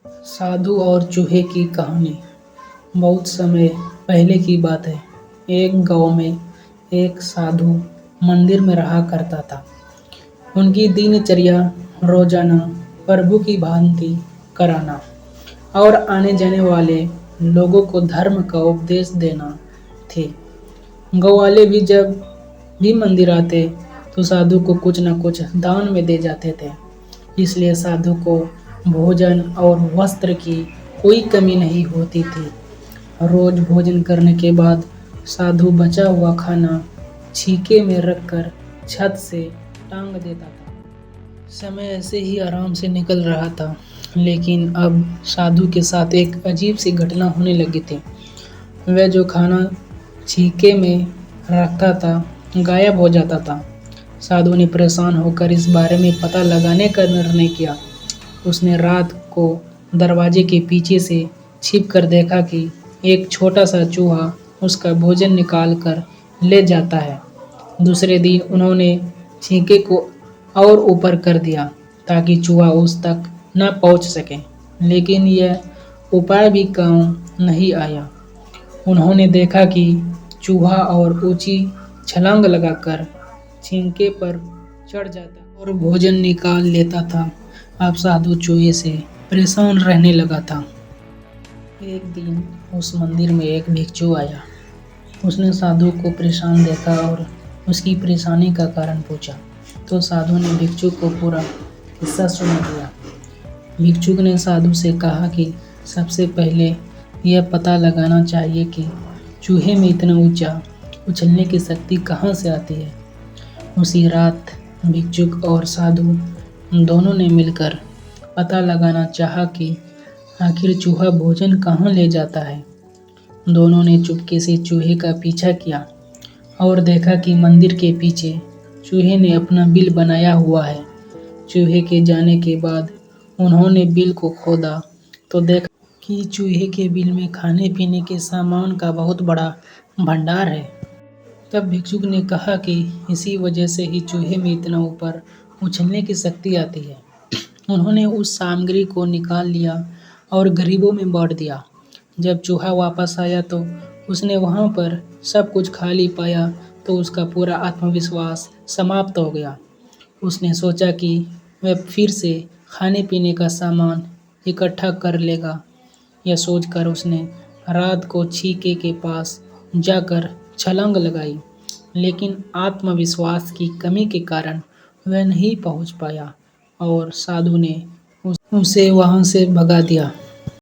साधु और चूहे की कहानी। बहुत समय पहले की बात है। एक गांव में एक साधु मंदिर में रहा करता था। उनकी दिनचर्या रोजाना प्रभु की भांति कराना और आने जाने वाले लोगों को धर्म का उपदेश देना थी। गाँव वाले भी जब भी मंदिर आते तो साधु को कुछ न कुछ दान में दे जाते थे। इसलिए साधु को भोजन और वस्त्र की कोई कमी नहीं होती थी। रोज भोजन करने के बाद साधु बचा हुआ खाना छीके में रखकर छत से टांग देता था। समय ऐसे ही आराम से निकल रहा था, लेकिन अब साधु के साथ एक अजीब सी घटना होने लगी थी। वह जो खाना छीके में रखता था गायब हो जाता था। साधु ने परेशान होकर इस बारे में पता लगाने का निर्णय किया। उसने रात को दरवाजे के पीछे से छिप कर देखा कि एक छोटा सा चूहा उसका भोजन निकाल कर ले जाता है। दूसरे दिन उन्होंने छींके को और ऊपर कर दिया ताकि चूहा उस तक न पहुंच सके, लेकिन यह उपाय भी काम नहीं आया। उन्होंने देखा कि चूहा और ऊंची छलांग लगाकर छींके पर चढ़ जाता और भोजन निकाल लेता था। अब साधु चूहे से परेशान रहने लगा था। एक दिन उस मंदिर में एक भिक्षु आया। उसने साधु को परेशान देखा और उसकी परेशानी का कारण पूछा, तो साधु ने भिक्षु को पूरा किस्सा सुना दिया। भिक्षुक ने साधु से कहा कि सबसे पहले यह पता लगाना चाहिए कि चूहे में इतना ऊंचा उछलने की शक्ति कहाँ से आती है। उसी रात भिक्षुक और साधु दोनों ने मिलकर पता लगाना चाहा कि आखिर चूहा भोजन कहाँ ले जाता है। दोनों ने चुपके से चूहे का पीछा किया और देखा कि मंदिर के पीछे चूहे ने अपना बिल बनाया हुआ है। चूहे के जाने के बाद उन्होंने बिल को खोदा तो देखा कि चूहे के बिल में खाने पीने के सामान का बहुत बड़ा भंडार है। तब भिक्षुक ने कहा कि इसी वजह से ही चूहे में इतना ऊपर उछलने की शक्ति आती है। उन्होंने उस सामग्री को निकाल लिया और गरीबों में बांट दिया। जब चूहा वापस आया तो उसने वहाँ पर सब कुछ खाली पाया तो उसका पूरा आत्मविश्वास समाप्त हो गया। उसने सोचा कि वह फिर से खाने पीने का सामान इकट्ठा कर लेगा। यह सोचकर उसने रात को छीके के पास जाकर छलांग लगाई, लेकिन आत्मविश्वास की कमी के कारण वह नहीं पहुंच पाया और साधु ने उसे वहां से भगा दिया।